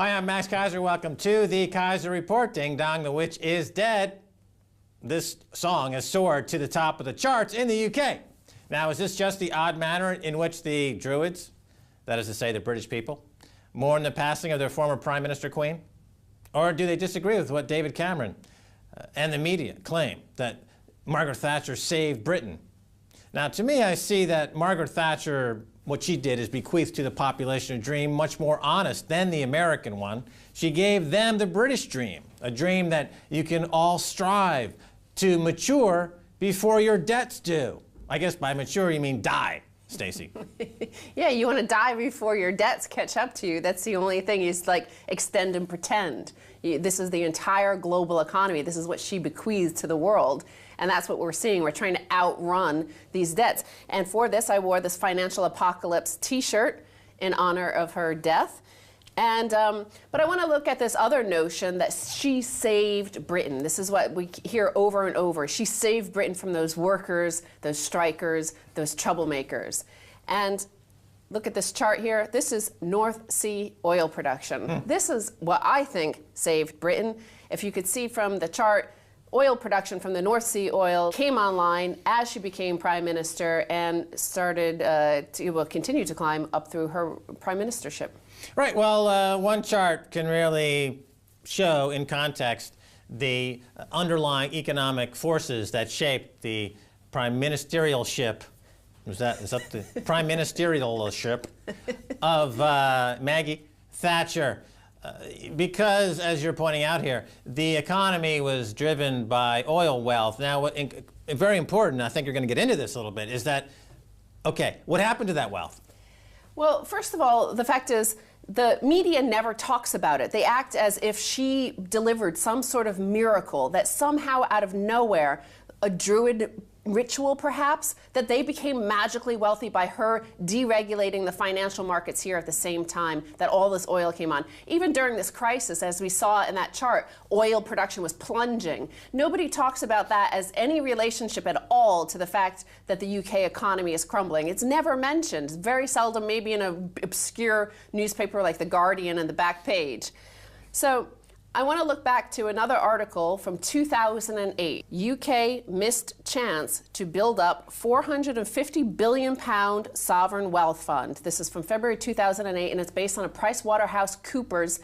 Hi, I'm Max Keiser. Welcome to the Keiser Report. Ding dong, the witch is dead. This song has soared to the top of the charts in the UK. Now, is this just the odd manner in which the Druids, that is to say the British people, mourn the passing of their former Prime Minister Queen? Or do they disagree with what David Cameron and the media claim, that Margaret Thatcher saved Britain? Now, to me, I see that Margaret Thatcher, what she did is bequeath to the population a dream much more honest than the American one. She gave them the British dream, a dream that you can all strive to mature before your debt's due. I guess by mature you mean die, Stacy. Yeah, you want to die before your debts catch up to you. That's the only thing, is like extend and pretend. This is the entire global economy. This is what she bequeathed to the world. And that's what we're seeing. We're trying to outrun these debts. And for this, I wore this Financial Apocalypse t-shirt in honor of her death. And, but I want to look at this other notion that she saved Britain. This is what we hear over and over. She saved Britain from those workers, those strikers, those troublemakers. And look at this chart here. This is North Sea oil production. This is what I think saved Britain. If you could see from the chart, oil production from the North Sea oil came online as she became Prime Minister and started to continue to climb up through her Prime Ministership. Right. Well, one chart can really show in context the underlying economic forces that shaped the prime ministerialship. Is that the prime ministerialship of Maggie Thatcher? Because, as you're pointing out here, the economy was driven by oil wealth. Now, very important, I think you're going to get into this a little bit, is that, okay, what happened to that wealth? Well, first of all, the fact is, the media never talks about it. They act as if she delivered some sort of miracle, that somehow out of nowhere, a Druid ritual perhaps, that they became magically wealthy by her deregulating the financial markets here at the same time that all this oil came on. Even during this crisis, as we saw in that chart, oil production was plunging. Nobody talks about that as any relationship at all to the fact that the UK economy is crumbling. It's never mentioned. Very seldom, maybe in an obscure newspaper like The Guardian on the back page. So I want to look back to another article from 2008. UK missed chance to build up £450 billion sovereign wealth fund. This is from February 2008, and it's based on a PricewaterhouseCoopers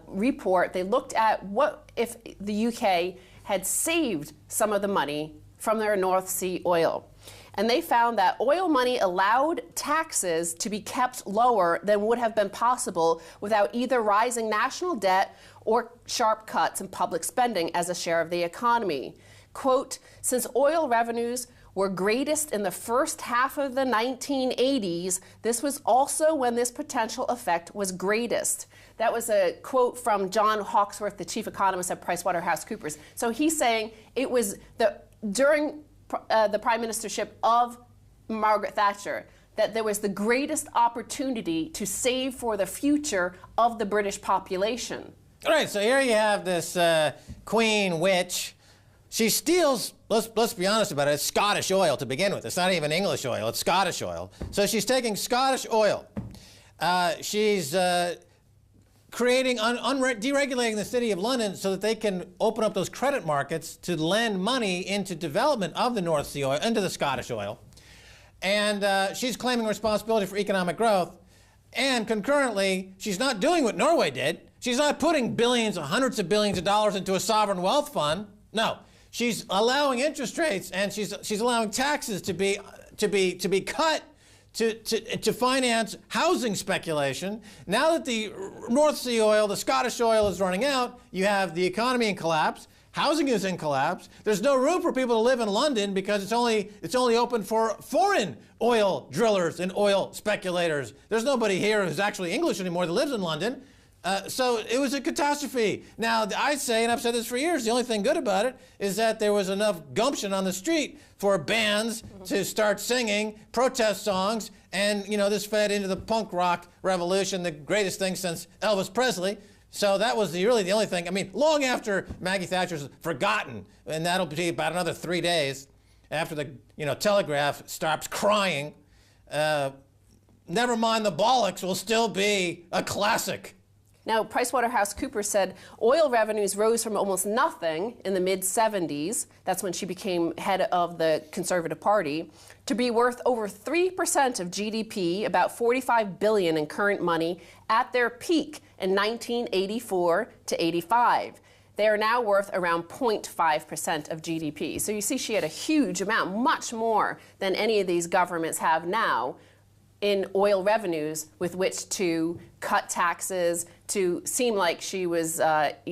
report. They looked at what if the UK had saved some of the money from their North Sea oil. And they found that oil money allowed taxes to be kept lower than would have been possible without either rising national debt or sharp cuts in public spending as a share of the economy. Quote, since oil revenues were greatest in the first half of the 1980s, this was also when this potential effect was greatest. That was a quote from John Hawksworth, the chief economist at PricewaterhouseCoopers. So he's saying it was during the prime ministership of Margaret Thatcher that there was the greatest opportunity to save for the future of the British population. All right, so here you have this queen witch. She steals, let's be honest about it, it's Scottish oil to begin with. It's not even English oil, it's Scottish oil. So she's taking Scottish oil. She's deregulating the City of London so that they can open up those credit markets to lend money into development of the North Sea oil, into the Scottish oil. And she's claiming responsibility for economic growth. And concurrently, she's not doing what Norway did. She's not putting billions or hundreds of billions of dollars into a sovereign wealth fund. No, she's allowing interest rates and she's allowing taxes to be cut to finance housing speculation. Now that the North Sea oil, the Scottish oil is running out, you have the economy in collapse, housing is in collapse, there's no room for people to live in London because it's only open for foreign oil drillers and oil speculators. There's nobody here who's actually English anymore that lives in London. So it was a catastrophe. Now, I say, and I've said this for years, the only thing good about it is that there was enough gumption on the street for bands to start singing protest songs, and, you know, this fed into the punk rock revolution, the greatest thing since Elvis Presley. So that was really the only thing. I mean, long after Maggie Thatcher's forgotten, and that'll be about another 3 days after the, Telegraph stops crying, Never Mind the Bollocks will still be a classic. Now, PricewaterhouseCoopers said oil revenues rose from almost nothing in the mid-70s, that's when she became head of the Conservative Party, to be worth over 3% of GDP, about $45 billion in current money, at their peak in 1984 to 85. They are now worth around 0.5% of GDP. So you see she had a huge amount, much more than any of these governments have now, in oil revenues with which to cut taxes, to seem like she was, that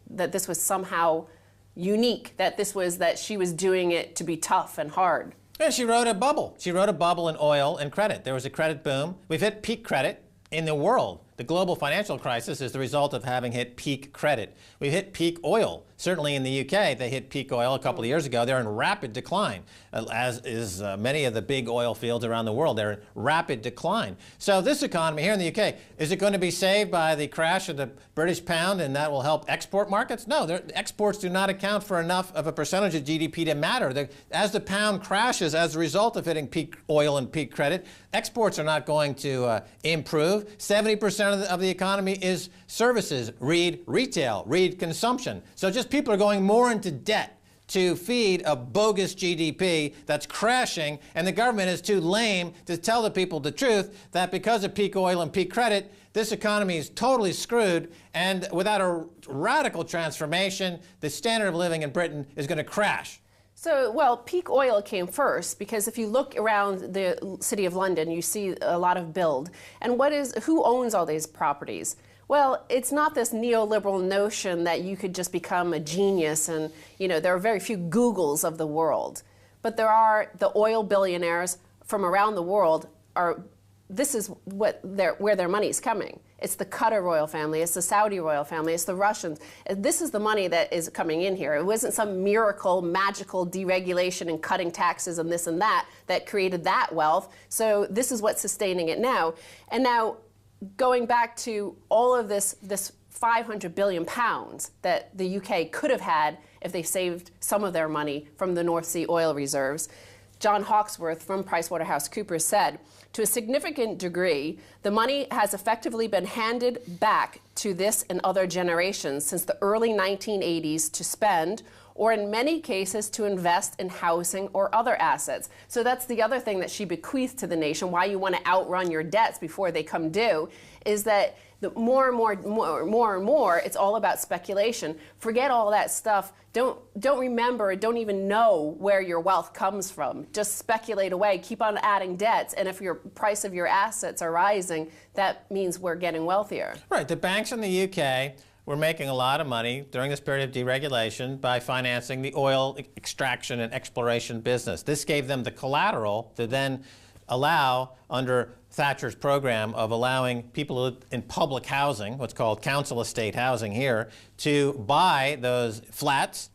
this was somehow unique, that she was doing it to be tough and hard. Yeah, she rode a bubble. She rode a bubble in oil and credit. There was a credit boom. We've hit peak credit in the world. The global financial crisis is the result of having hit peak credit. We've hit peak oil. Certainly in the UK, they hit peak oil a couple of years ago. They're in rapid decline, as is many of the big oil fields around the world. They're in rapid decline. So this economy here in the UK, is it going to be saved by the crash of the British pound and that will help export markets? No, exports do not account for enough of a percentage of GDP to matter. As the pound crashes as a result of hitting peak oil and peak credit, exports are not going to improve. 70% of the economy is services. Read retail, read consumption. So just people are going more into debt to feed a bogus GDP that's crashing, and the government is too lame to tell the people the truth that because of peak oil and peak credit, this economy is totally screwed, and without a radical transformation, the standard of living in Britain is going to crash. So, well, peak oil came first, because if you look around the City of London, you see a lot of build. And who owns all these properties? Well, it's not this neoliberal notion that you could just become a genius and, there are very few Googles of the world. But there are the oil billionaires from around the world this is where their money is coming. It's the Qatar royal family, it's the Saudi royal family, it's the Russians. This is the money that is coming in here. It wasn't some miracle, magical deregulation and cutting taxes and this and that created that wealth. So this is what's sustaining it now. And now, going back to all of this 500 billion pounds that the UK could have had if they saved some of their money from the North Sea oil reserves, John Hawksworth from PricewaterhouseCoopers said, to a significant degree, the money has effectively been handed back to this and other generations since the early 1980s to spend, or in many cases to invest in housing or other assets. So that's the other thing that she bequeathed to the nation, why you want to outrun your debts before they come due, is that more and more, it's all about speculation. Forget all that stuff. Don't remember, don't even know where your wealth comes from. Just speculate away, keep on adding debts, and if your price of your assets are rising, that means we're getting wealthier. Right, the banks in the UK were making a lot of money during this period of deregulation by financing the oil extraction and exploration business. This gave them the collateral to then allow, under Thatcher's program of allowing people in public housing, what's called council estate housing here, to buy those flats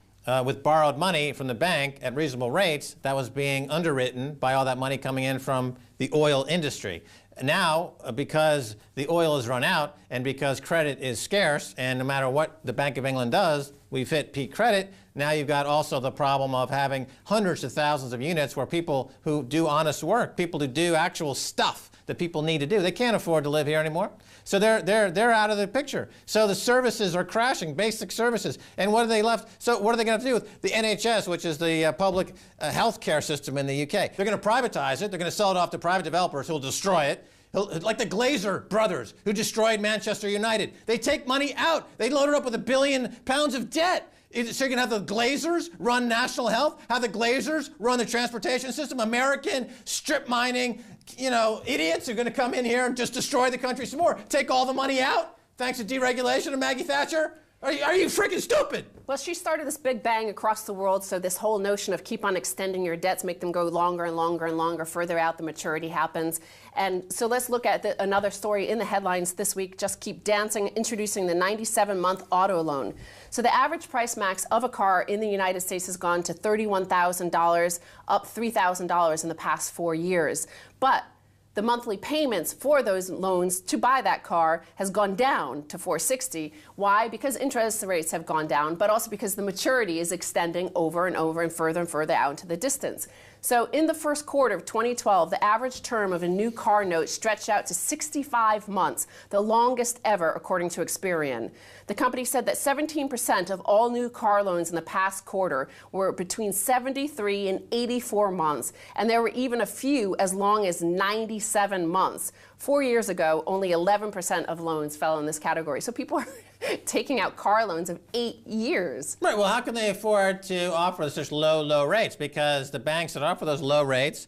with borrowed money from the bank at reasonable rates that was being underwritten by all that money coming in from the oil industry. Now, because the oil has run out and because credit is scarce, and no matter what the Bank of England does, we've hit peak credit, now you've got also the problem of having hundreds of thousands of units where people who do honest work, people who do actual stuff that people need to do, they can't afford to live here anymore. So they're out of the picture. So the services are crashing, basic services. And what are they left? So what are they going to do with the NHS, which is the public health care system in the UK? They're going to privatize it. They're going to sell it off to private developers who will destroy it. Like the Glazer brothers who destroyed Manchester United. They take money out. They load it up with £1 billion of debt. So you're going to have the Glazers run national health, have the Glazers run the transportation system, American strip mining, idiots are going to come in here and just destroy the country some more. Take all the money out thanks to deregulation of Maggie Thatcher? Are you freaking stupid? Well, she started this big bang across the world, so this whole notion of keep on extending your debts, make them go longer and longer and longer, further out the maturity happens. And so let's look at another story in the headlines this week, Just Keep Dancing, introducing the 97-month auto loan. So the average price max of a car in the United States has gone to $31,000, up $3,000 in the past 4 years. But the monthly payments for those loans to buy that car has gone down to $460. Why? Because interest rates have gone down, but also because the maturity is extending over and over and further out into the distance. So in the first quarter of 2012, the average term of a new car note stretched out to 65 months, the longest ever, according to Experian. The company said that 17% of all new car loans in the past quarter were between 73 and 84 months, and there were even a few as long as 97 months. 4 years ago, only 11% of loans fell in this category. So people are taking out car loans of 8 years. Right, well, how can they afford to offer such low rates? Because the banks that offer those low rates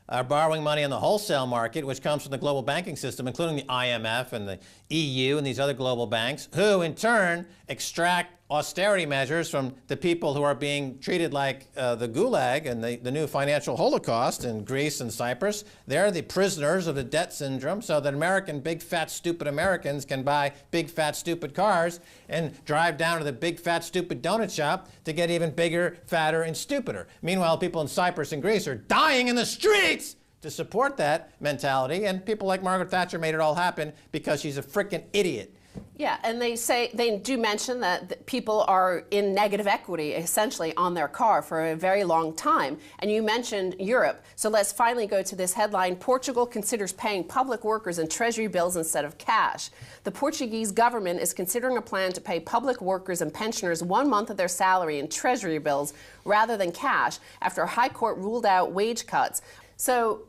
are borrowing money on the wholesale market, which comes from the global banking system, including the IMF and the EU and these other global banks, who in turn extract austerity measures from the people who are being treated like the Gulag and the new financial holocaust in Greece and Cyprus. They're the prisoners of the debt syndrome, so that American big fat stupid Americans can buy big fat stupid cars and drive down to the big fat stupid donut shop to get even bigger, fatter, and stupider. Meanwhile, people in Cyprus and Greece are dying in the streets to support that mentality, and people like Margaret Thatcher made it all happen because she's a frickin' idiot. Yeah, and they do mention that people are in negative equity, essentially, on their car for a very long time. And you mentioned Europe. So let's finally go to this headline. Portugal considers paying public workers in treasury bills instead of cash. The Portuguese government is considering a plan to pay public workers and pensioners 1 month of their salary in treasury bills rather than cash after a high court ruled out wage cuts. So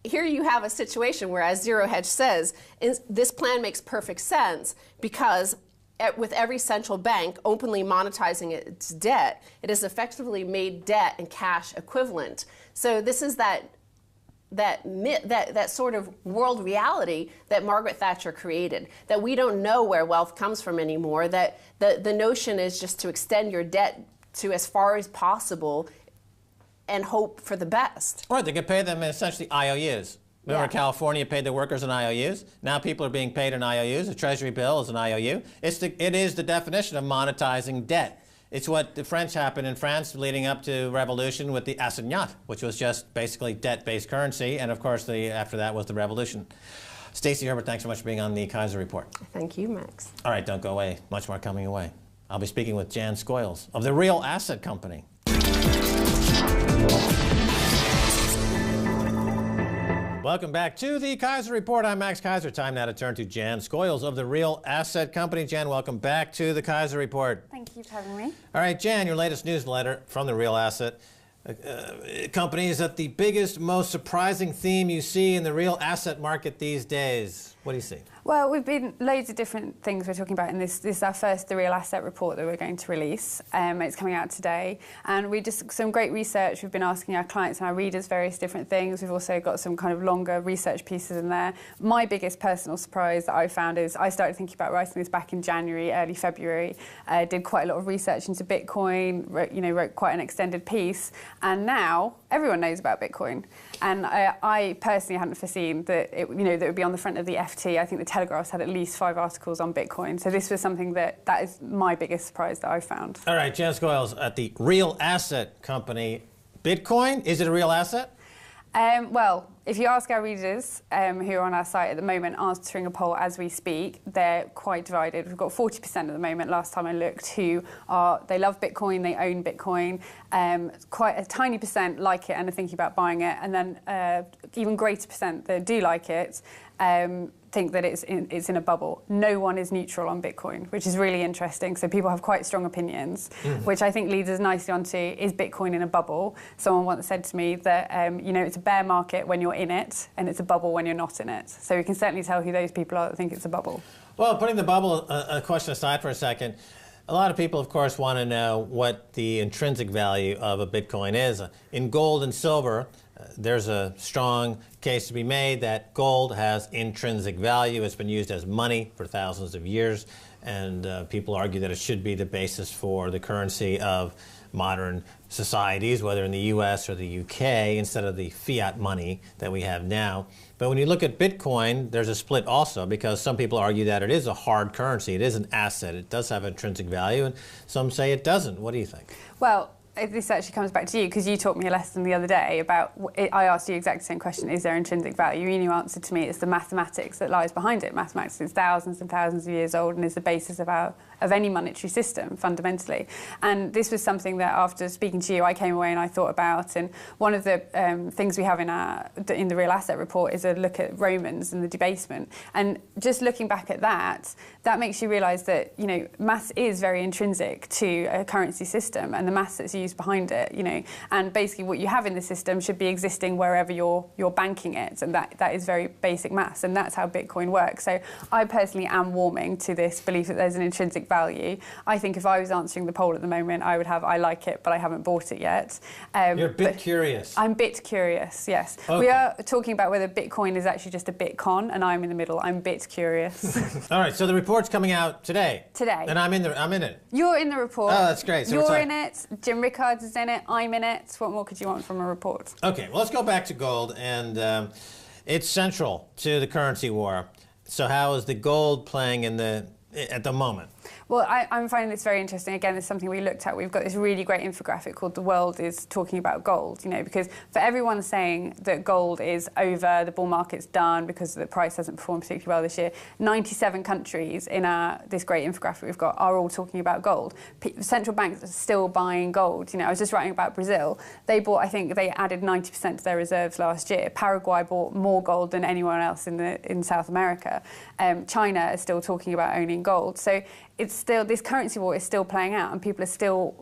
here you have a situation where, as Zero Hedge says, this plan makes perfect sense because with every central bank openly monetizing its debt, it has effectively made debt and cash equivalent. So this is that sort of world reality that Margaret Thatcher created, that we don't know where wealth comes from anymore, that the notion is just to extend your debt to as far as possible and hope for the best. Right, they could pay them in essentially IOUs. Remember, Yeah. California paid their workers in IOUs? Now people are being paid in IOUs. A treasury bill is an IOU. It is the definition of monetizing debt. It's what the French happened in France leading up to revolution with the assignat, which was just basically debt-based currency, and of course after that was the revolution. Stacy Herbert, thanks so much for being on the Keiser Report. Thank you, Max. All right, don't go away. Much more coming your way. I'll be speaking with Jan Scoyles of the Real Asset Company. Welcome back to the Keiser Report. I'm Max Keiser. Time now to turn to Jan Scoyles of the Real Asset Company. Jan, welcome back to the Keiser Report. Thank you for having me. All right, Jan, your latest newsletter from the Real Asset Company is that the biggest, most surprising theme you see in the real asset market these days. What do you see? Well, we've been loads of different things we're talking about in this. This is our first The Real Asset Report that we're going to release. It's coming out today. And we just some great research. We've been asking our clients and our readers various different things. We've also got some kind of longer research pieces in there. My biggest personal surprise that I found is I started thinking about writing this back in January, early February. Did quite a lot of research into Bitcoin, wrote quite an extended piece. And now everyone knows about Bitcoin. And I personally hadn't foreseen that it would be on the front of the FT. I think the Telegraph's had at least 5 articles on Bitcoin. So this was something that is my biggest surprise that I found. All right, Jan Scoyles at the Real Asset Company. Bitcoin, is it a real asset? Well, if you ask our readers who are on our site at the moment answering a poll as we speak, they're quite divided. We've got 40% at the moment, last time I looked, they love Bitcoin, they own Bitcoin. Quite a tiny percent like it and are thinking about buying it. And then even greater percent that do like it think that it's in a bubble. No one is neutral on Bitcoin, which is really interesting. So people have quite strong opinions, which I think leads us nicely onto, is Bitcoin in a bubble? Someone once said to me that, it's a bear market when you're in it, and it's a bubble when you're not in it. So we can certainly tell who those people are that think it's a bubble. Well, putting the bubble question aside for a second, a lot of people, of course, want to know what the intrinsic value of a Bitcoin is. In gold and silver, there's a strong case to be made that gold has intrinsic value. It's been used as money for thousands of years, and people argue that it should be the basis for the currency of modern societies, whether in the US or the UK, instead of the fiat money that we have now. But when you look at Bitcoin, there's a split also, because some people argue that it is a hard currency. It is an asset. It does have intrinsic value, and some say it doesn't. What do you think? Well, this actually comes back to you, because you taught me a lesson the other day about, I asked you exactly the same question, is there intrinsic value? And you answered to me, it's the mathematics that lies behind it. Mathematics is thousands and thousands of years old and is the basis of any monetary system, fundamentally. And this was something that, after speaking to you, I came away and I thought about. And one of the things we have in the real asset report is a look at Romans and the debasement. And just looking back at that makes you realise that, you know, maths is very intrinsic to a currency system, and the maths that's used behind it, you know, and basically what you have in the system should be existing wherever you're banking it, and that is very basic maths, and that's how Bitcoin works. So I personally am warming to this belief that there's an intrinsic value. I think if I was answering the poll at the moment, I would have, I like it, but I haven't bought it yet. You're a bit curious. I'm a bit curious, yes. Okay. We are talking about whether Bitcoin is actually just a Bitcon, and I'm in the middle. I'm a bit curious. All right, so the report's coming out today. Today. And I'm in it. You're in the report. Oh, that's great. So you're in it. Jim Rickards is in it. I'm in it. What more could you want from a report? Okay, well, let's go back to gold, and it's central to the currency war. So how is the gold playing at the moment? Well, I'm finding this very interesting. Again, it's something we looked at. We've got this really great infographic called "The World is Talking About Gold," you know, because for everyone saying that gold is over, the bull market's done because the price hasn't performed particularly well this year, 97 countries in this great infographic we've got are all talking about gold. Central banks are still buying gold. You know, I was just writing about Brazil. They bought, I think they added 90% to their reserves last year. Paraguay bought more gold than anyone else in South America. China is still talking about owning gold. So it's still, this currency war is still playing out, and people are still,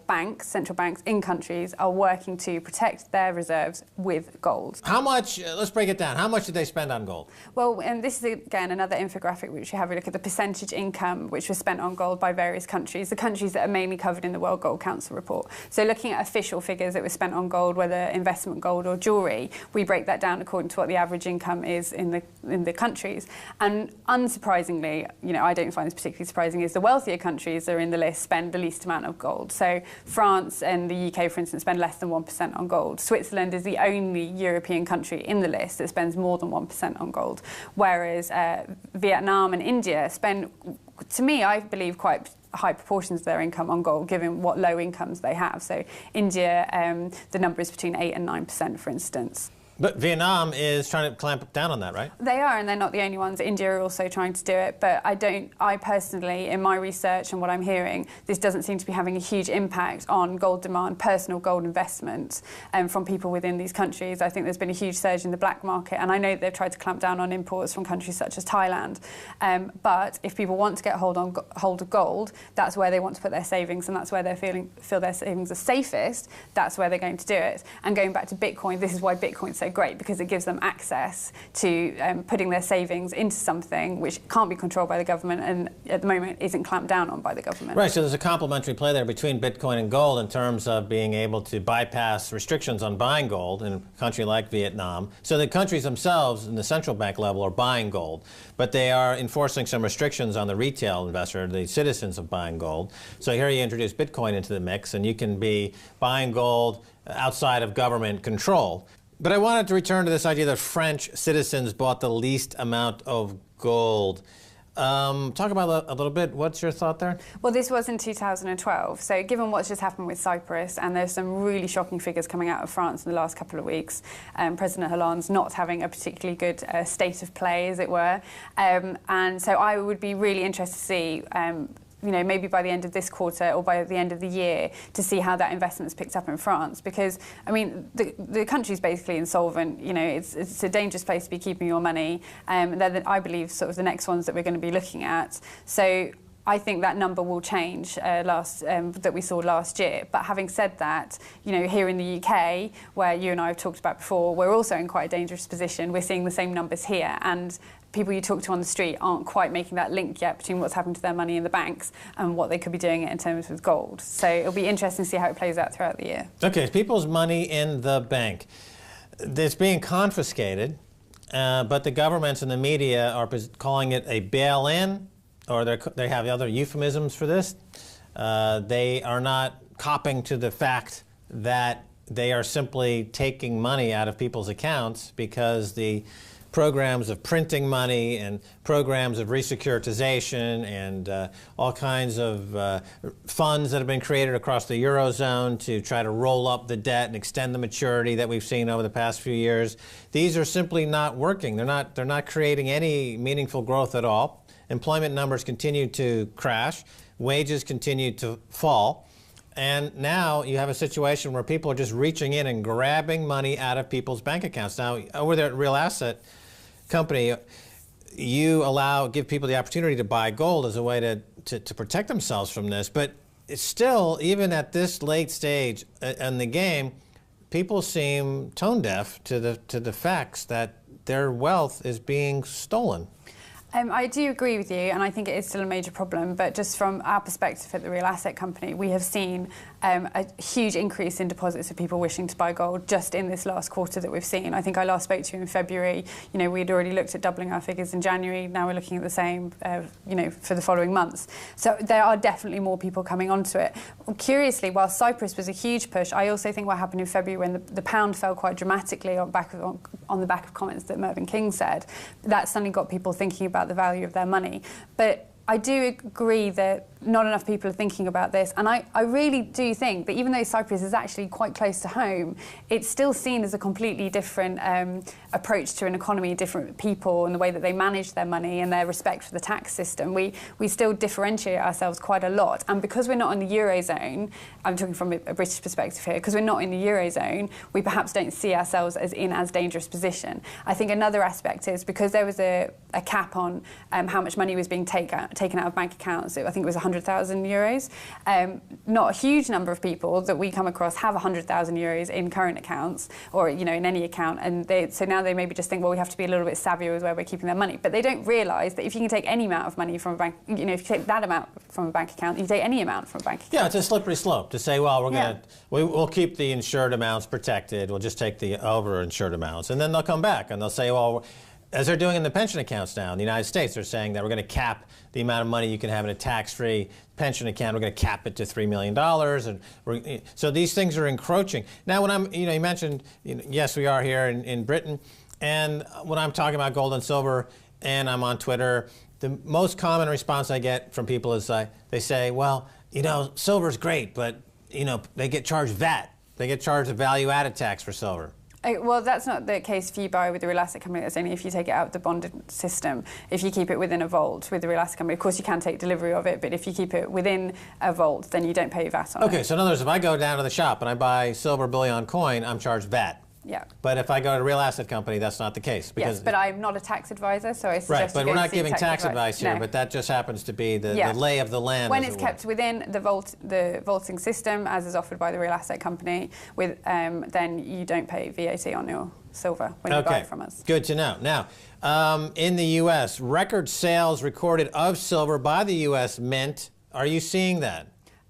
banks, central banks in countries are working to protect their reserves with gold. How much, let's break it down, how much did they spend on gold? Well, and this is again another infographic which we have a look at the percentage income which was spent on gold by various countries, the countries that are mainly covered in the World Gold Council report. So looking at official figures that were spent on gold, whether investment gold or jewellery, we break that down according to what the average income is in the countries. And unsurprisingly, you know, I don't find this particularly surprising, is the wealthier countries that are in the list spend the least amount of gold. So France and the UK, for instance, spend less than 1% on gold. Switzerland is the only European country in the list that spends more than 1% on gold, whereas Vietnam and India spend, to me, I believe, quite high proportions of their income on gold, given what low incomes they have. So India, the number is between 8 and 9%, for instance. But Vietnam is trying to clamp down on that, right? They are, and they're not the only ones. India are also trying to do it, but I personally, in my research and what I'm hearing, this doesn't seem to be having a huge impact on gold demand, personal gold investment from people within these countries. I think there's been a huge surge in the black market, and I know they've tried to clamp down on imports from countries such as Thailand. But if people want to get hold of gold, that's where they want to put their savings, and that's where they feel their savings are safest. That's where they're going to do it. And going back to Bitcoin, this is why Bitcoin's so great, because it gives them access to putting their savings into something which can't be controlled by the government, and at the moment isn't clamped down on by the government. Right, so there's a complementary play there between Bitcoin and gold in terms of being able to bypass restrictions on buying gold in a country like Vietnam. So the countries themselves in the central bank level are buying gold, but they are enforcing some restrictions on the retail investor, the citizens of buying gold. So here you introduce Bitcoin into the mix, and you can be buying gold outside of government control. But I wanted to return to this idea that French citizens bought the least amount of gold. Talk about that a little bit. What's your thought there? Well, this was in 2012. So given what's just happened with Cyprus, and there's some really shocking figures coming out of France in the last couple of weeks, President Hollande's not having a particularly good state of play, as it were. And so I would be really interested to see you know, maybe by the end of this quarter or by the end of the year, to see how that investment's picked up in France. Because, I mean, the country's basically insolvent. You know, it's a dangerous place to be keeping your money. They're, I believe, sort of the next ones that we're going to be looking at. So I think that number will change that we saw last year. But having said that, you know, here in the UK, where you and I have talked about before, we're also in quite a dangerous position. We're seeing the same numbers here, and people you talk to on the street aren't quite making that link yet between what's happened to their money in the banks and what they could be doing in terms of gold. So it'll be interesting to see how it plays out throughout the year. Okay, people's money in the bank. It's being confiscated, but the governments and the media are calling it a bail-in, or they have other euphemisms for this. They are not copping to the fact that they are simply taking money out of people's accounts because the programs of printing money and programs of resecuritization and all kinds of funds that have been created across the Eurozone to try to roll up the debt and extend the maturity that we've seen over the past few years. These are simply not working. They're not creating any meaningful growth at all. Employment numbers continue to crash. Wages continue to fall. And now you have a situation where people are just reaching in and grabbing money out of people's bank accounts. Now, over there at Real Asset Company, you give people the opportunity to buy gold as a way to protect themselves from this. But it's still, even at this late stage in the game, people seem tone deaf to the facts that their wealth is being stolen. I do agree with you, and I think it is still a major problem. But just from our perspective at the Real Asset Company, we have seen a huge increase in deposits of people wishing to buy gold just in this last quarter that we've seen. I think I last spoke to you in February. You know, we'd already looked at doubling our figures in January. Now we're looking at the same, you know, for the following months. So there are definitely more people coming onto it. Curiously, while Cyprus was a huge push, I also think what happened in February when the pound fell quite dramatically on the back of comments that Mervyn King said, that suddenly got people thinking about the value of their money. But I do agree that not enough people are thinking about this, and I really do think that even though Cyprus is actually quite close to home, it's still seen as a completely different approach to an economy, different people and the way that they manage their money and their respect for the tax system. We still differentiate ourselves quite a lot, and because we're not in the Eurozone, I'm talking from a British perspective here, because we're not in the Eurozone, we perhaps don't see ourselves as in as dangerous position. I think another aspect is because there was a cap on how much money was being taken out of bank accounts. I think it was 100,000 euros. Not a huge number of people that we come across have 100,000 euros in current accounts, or in any account, and so now they maybe just think, well, we have to be a little bit savvier with where we're keeping their money. But they don't realise that if you can take any amount of money from a bank, if you take that amount from a bank account, you take any amount from a bank account. Yeah, it's a slippery slope to say, well, we'll keep the insured amounts protected. We'll just take the over-insured amounts, and then they'll come back and they'll say, well, as they're doing in the pension accounts now in the United States, they're saying that we're going to cap the amount of money you can have in a tax-free pension account. We're going to cap it to $3 million, and so these things are encroaching. Now, when you mentioned, yes, we are here in Britain, and when I'm talking about gold and silver, and I'm on Twitter, the most common response I get from people is they say, well, silver's great, but they get charged VAT. They get charged a value-added tax for silver. Well, that's not the case for you with the Real Asset Company. That's only if you take it out of the bonded system. If you keep it within a vault with the Real Asset Company, of course you can take delivery of it, but if you keep it within a vault, then you don't pay VAT on it. Okay, so in other words, if I go down to the shop and I buy silver bullion coin, I'm charged VAT. Yeah. But if I go to a Real Asset Company, that's not the case. Yes, but I'm not a tax advisor, so I suggest right, but we're not giving tax advice here, no. But that just happens to be the lay of the land. When it's kept within the vaulting system, as is offered by the Real Asset Company, then you don't pay VAT on your silver when you buy it from us. Good to know. Now, in the U.S., record sales recorded of silver by the U.S. Mint. Are you seeing that?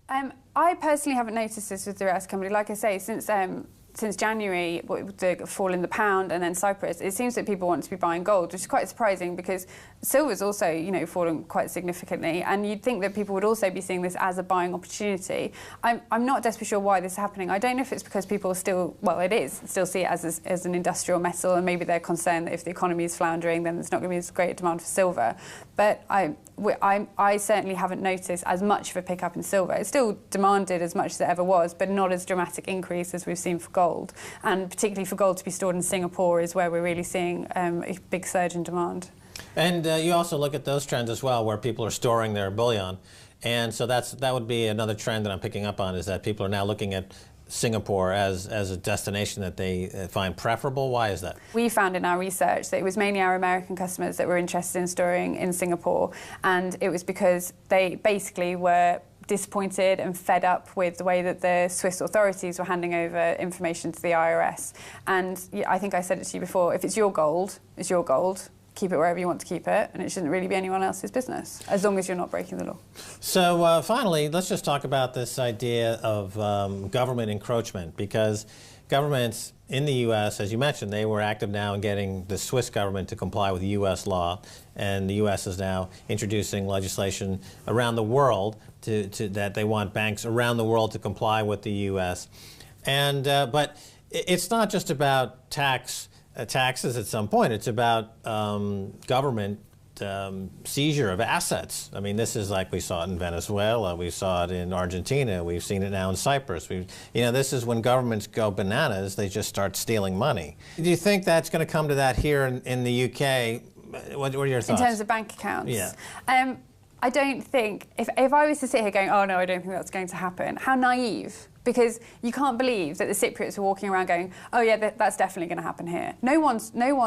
I personally haven't noticed this with the Real Asset Company. Like I say, since January, the fall in the pound and then Cyprus, it seems that people want to be buying gold, which is quite surprising because silver's also, fallen quite significantly, and you'd think that people would also be seeing this as a buying opportunity. I'm not desperately sure why this is happening. I don't know if it's because people still see it as an industrial metal, and maybe they're concerned that if the economy is floundering, then there's not going to be as great a demand for silver. But I certainly haven't noticed as much of a pickup in silver. It's still demanded as much as it ever was, but not as dramatic increase as we've seen for gold. And particularly for gold to be stored in Singapore is where we're really seeing a big surge in demand. And you also look at those trends as well, where people are storing their bullion. And so that would be another trend that I'm picking up on, is that people are now looking at Singapore as a destination that they find preferable. Why is that? We found in our research that it was mainly our American customers that were interested in storing in Singapore, and it was because they basically were disappointed and fed up with the way that the Swiss authorities were handing over information to the IRS. And I think I said it to you before, if it's your gold, it's your gold. Keep it wherever you want to keep it, and it shouldn't really be anyone else's business, as long as you're not breaking the law. So finally, let's just talk about this idea of government encroachment, because governments in the U.S., as you mentioned, they were active now in getting the Swiss government to comply with U.S. law, and the U.S. is now introducing legislation around the world that they want banks around the world to comply with the U.S. And but it's not just about tax taxes at some point. It's about government seizure of assets. I mean, this is like we saw it in Venezuela, we saw it in Argentina, we've seen it now in Cyprus. This is when governments go bananas, they just start stealing money. Do you think that's going to come to that here in the UK? What are your thoughts? In terms of bank accounts? Yeah. I don't think, if I was to sit here going, oh no, I don't think that's going to happen, how naive. Because you can't believe that the Cypriots were walking around going, oh yeah, that's definitely going to happen here. No one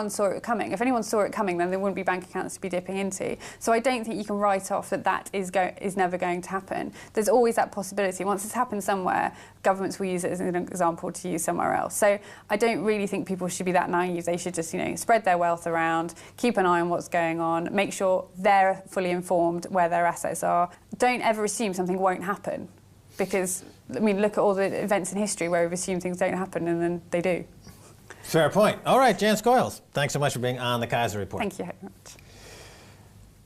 saw it coming. If anyone saw it coming, then there wouldn't be bank accounts to be dipping into. So I don't think you can write off that is never going to happen. There's always that possibility. Once it's happened somewhere, governments will use it as an example to use somewhere else. So I don't really think people should be that naive. They should just, spread their wealth around, keep an eye on what's going on, make sure they're fully informed where their assets are. Don't ever assume something won't happen. Because, look at all the events in history where we've assumed things don't happen and then they do. Fair point. All right, Jan Scoyles, thanks so much for being on the Keiser Report. Thank you very much.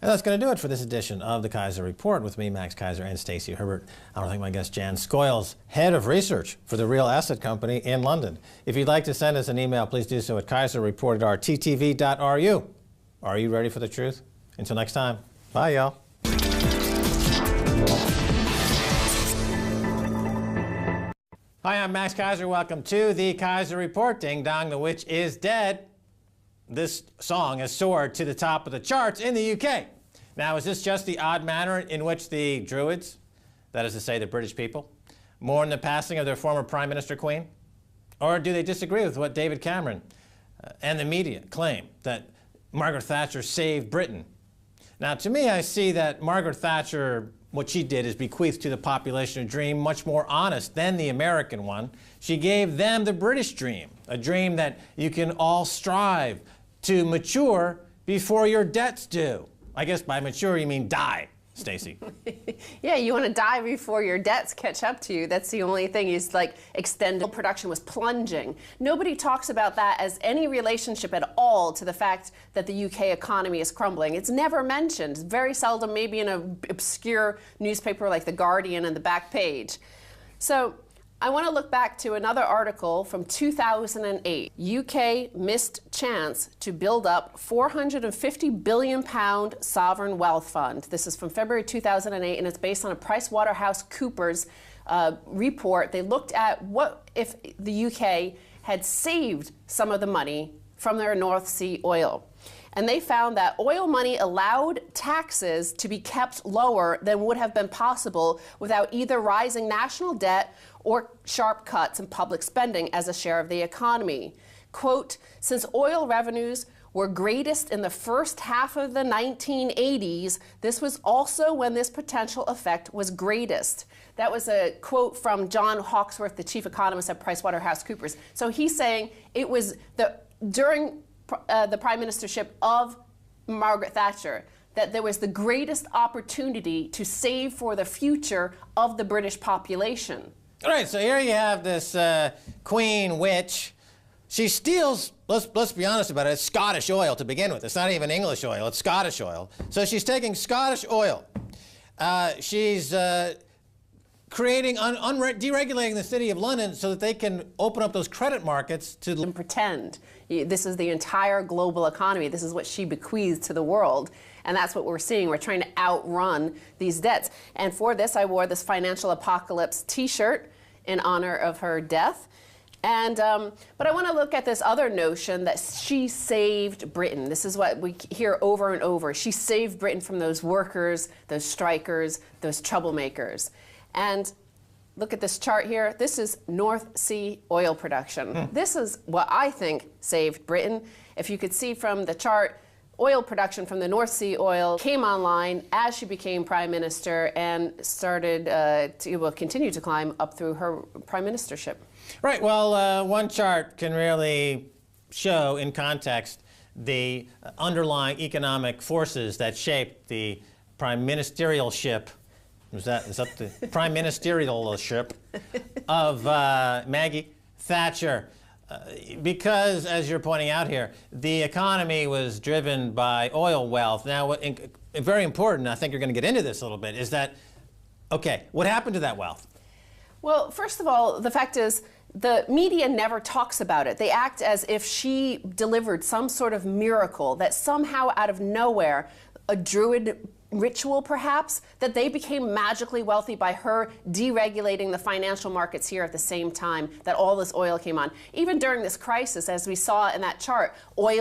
And that's going to do it for this edition of the Keiser Report with me, Max Keiser, and Stacy Herbert. I want to thank my guest, Jan Scoyles, Head of Research for the Real Asset Company in London. If you'd like to send us an email, please do so at keiserreport@rttv.ru. Are you ready for the truth? Until next time, bye, y'all. Hi, I'm Max Keiser. Welcome to the Keiser Report. Ding dong, the witch is dead. This song has soared to the top of the charts in the UK. Now, is this just the odd manner in which the Druids, that is to say the British people, mourn the passing of their former Prime Minister Queen? Or do they disagree with what David Cameron and the media claim, that Margaret Thatcher saved Britain? Now, to me, I see that Margaret Thatcher, what she did is bequeath to the population a dream much more honest than the American one. She gave them the British dream, a dream that you can all strive to mature before your debt's due. I guess by mature you mean die, Stacy. Yeah, you want to die before your debts catch up to you. That's the only thing is extended production was plunging. Nobody talks about that as any relationship at all to the fact that the UK economy is crumbling. It's never mentioned. It's very seldom, maybe in an obscure newspaper like The Guardian on the back page. So I want to look back to another article from 2008. UK missed chance to build up £450 billion sovereign wealth fund. This is from February 2008, and it's based on a PricewaterhouseCoopers report. They looked at what if the UK had saved some of the money from their North Sea oil. And they found that oil money allowed taxes to be kept lower than would have been possible without either rising national debt or sharp cuts in public spending as a share of the economy. Quote, since oil revenues were greatest in the first half of the 1980s, this was also when this potential effect was greatest. That was a quote from John Hawksworth, the chief economist at PricewaterhouseCoopers. So he's saying it was during the prime ministership of Margaret Thatcher that there was the greatest opportunity to save for the future of the British population. All right, so here you have this queen witch. She steals, let's be honest about it, it's Scottish oil to begin with. It's not even English oil, it's Scottish oil. So she's taking Scottish oil. She's creating, deregulating the City of London so that they can open up those credit markets to... And pretend. This is the entire global economy. This is what she bequeathed to the world. And that's what we're seeing. We're trying to outrun these debts. And for this, I wore this Financial Apocalypse t-shirt in honor of her death. And, but I want to look at this other notion that she saved Britain. This is what we hear over and over. She saved Britain from those workers, those strikers, those troublemakers. And look at this chart here. This is North Sea oil production. This is what I think saved Britain. If you could see from the chart, oil production from the North Sea oil came online as she became prime minister and started to continue to climb up through her prime ministership. Right. Well, one chart can really show in context the underlying economic forces that shaped the prime ministerialship. Is that the prime ministerialship of Maggie Thatcher? Because, as you're pointing out here, the economy was driven by oil wealth. Now, very important, I think you're going to get into this a little bit, is that, okay, what happened to that wealth? Well, first of all, the fact is, the media never talks about it. They act as if she delivered some sort of miracle, that somehow out of nowhere, a Druid ritual perhaps, that they became magically wealthy by her deregulating the financial markets here at the same time that all this oil came on. Even during this crisis, as we saw in that chart, oil